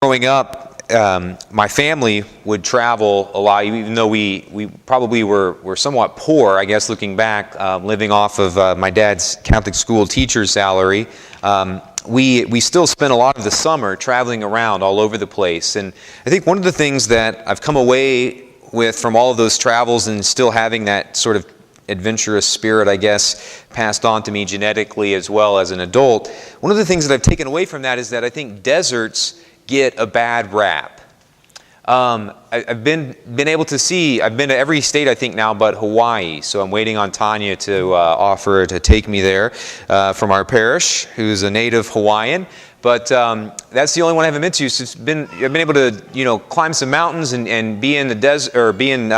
Growing up, my family would travel a lot, even though we probably were somewhat poor, I guess, looking back, living off of my dad's Catholic school teacher's salary. We still spent a lot of the summer traveling around all over the place. And I think one of the things that I've come away with from all of those travels and still having that sort of adventurous spirit, I guess, passed on to me genetically as well as an adult, one of the things that I've taken away from that is that I think deserts get a bad rap. I've been able to see, I've been to every state I think now but Hawaii, so I'm waiting on Tanya to offer to take me there from our parish, who's a native Hawaiian. But that's the only one I haven't been to. So I've been able to climb some mountains and be in the desert, or be in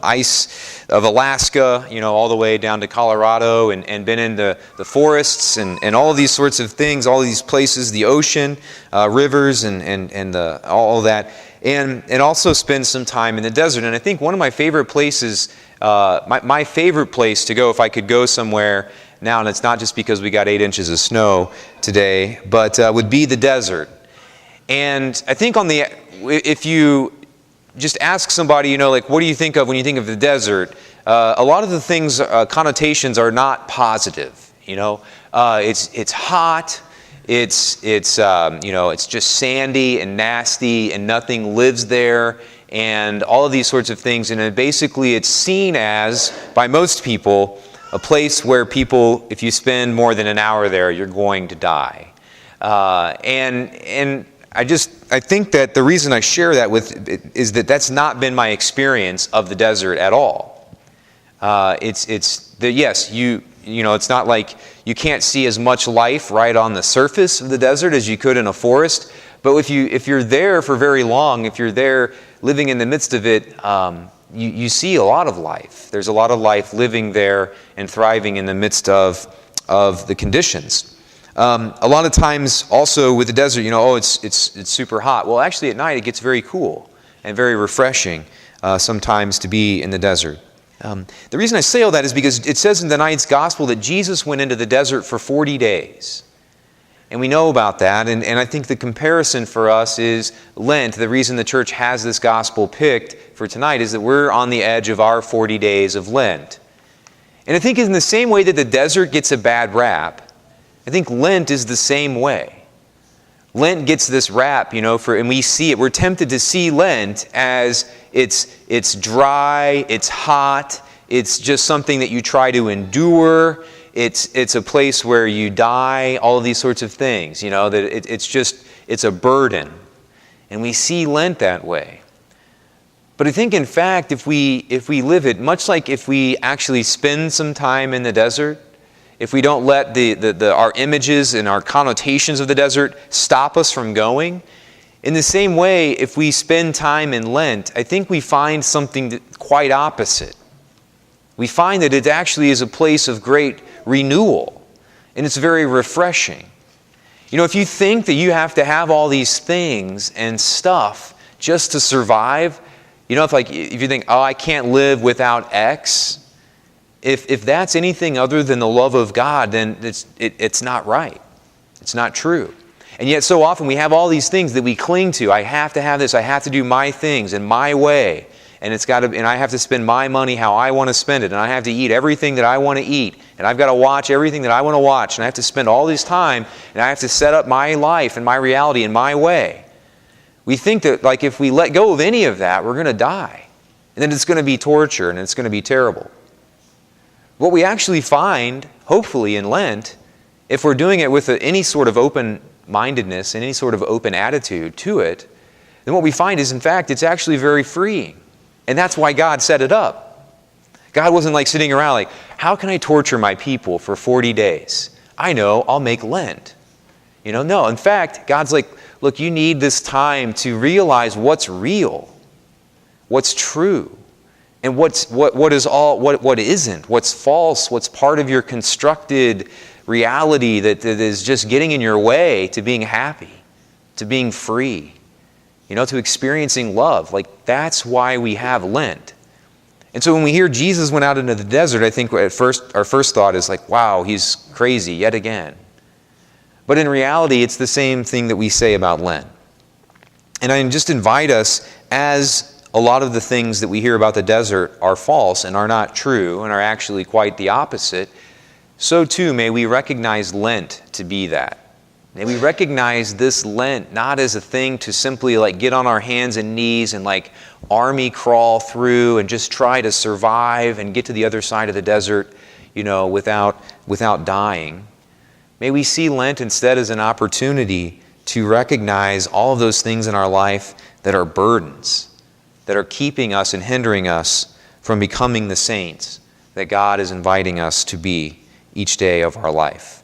ice of Alaska, all the way down to Colorado, and been in the forests and all of these sorts of things, all of these places, the ocean, rivers, and all of that, and also spend some time in the desert. And I think one of my favorite places, my favorite place to go if I could go somewhere now, and it's not just because we got 8 inches of snow today, but would be the desert. And I think if you just ask somebody, what do you think of when you think of the desert? A lot of the things, connotations are not positive. It's hot. It's just sandy and nasty, and nothing lives there, and all of these sorts of things. And basically, it's seen as, by most people, a place where people, if you spend more than an hour there, you're going to die. And I think that the reason I share that is that that's not been my experience of the desert at all. It's not like you can't see as much life right on the surface of the desert as you could in a forest. But if you're there for very long, if you're there living in the midst of it, you see a lot of life. There's a lot of life living there and thriving in the midst of the conditions. A lot of times also with the desert, it's super hot. Well, actually at night it gets very cool and very refreshing sometimes to be in the desert. The reason I say all that is because it says in tonight's gospel that Jesus went into the desert for 40 days. And we know about that, and I think the comparison for us is Lent. The reason the church has this gospel picked for tonight is that we're on the edge of our 40 days of Lent. And I think in the same way that the desert gets a bad rap, I think Lent is the same way. Lent gets this rap, and we see it. We're tempted to see Lent as it's dry, it's hot, it's just something that you try to endure. It's a place where you die, all of these sorts of things, that it's a burden. And we see Lent that way. But I think, in fact, if we live it, much like if we actually spend some time in the desert, if we don't let our images and our connotations of the desert stop us from going, in the same way, if we spend time in Lent, I think we find something quite opposite. We find that it actually is a place of great renewal, and it's very refreshing. If you think that you have to have all these things and stuff just to survive, if you think, I can't live without X, if that's anything other than the love of God, then it's not right. It's not true. And yet so often we have all these things that we cling to. I have to have this. I have to do my things in my way. And I have to spend my money how I want to spend it. And I have to eat everything that I want to eat. And I've got to watch everything that I want to watch. And I have to spend all this time. And I have to set up my life and my reality in my way. We think that if we let go of any of that, we're going to die. And then it's going to be torture and it's going to be terrible. What we actually find, hopefully in Lent, if we're doing it with any sort of open-mindedness and any sort of open attitude to it, then what we find is, in fact, it's actually very freeing. And that's why God set it up. God wasn't sitting around how can I torture my people for 40 days? I know, I'll make Lent. No, in fact, God's look, you need this time to realize what's real, what's true, and what isn't, what's false, what's part of your constructed reality that is just getting in your way to being happy, to being free, to experiencing love. That's why we have Lent. And so when we hear Jesus went out into the desert, I think our first thought is wow, he's crazy yet again. But in reality, it's the same thing that we say about Lent. And I just invite us, as a lot of the things that we hear about the desert are false and are not true and are actually quite the opposite, so too may we recognize Lent to be that. May we recognize this Lent not as a thing to simply like get on our hands and knees and like army crawl through and just try to survive and get to the other side of the desert, without dying. May we see Lent instead as an opportunity to recognize all of those things in our life that are burdens, that are keeping us and hindering us from becoming the saints that God is inviting us to be each day of our life.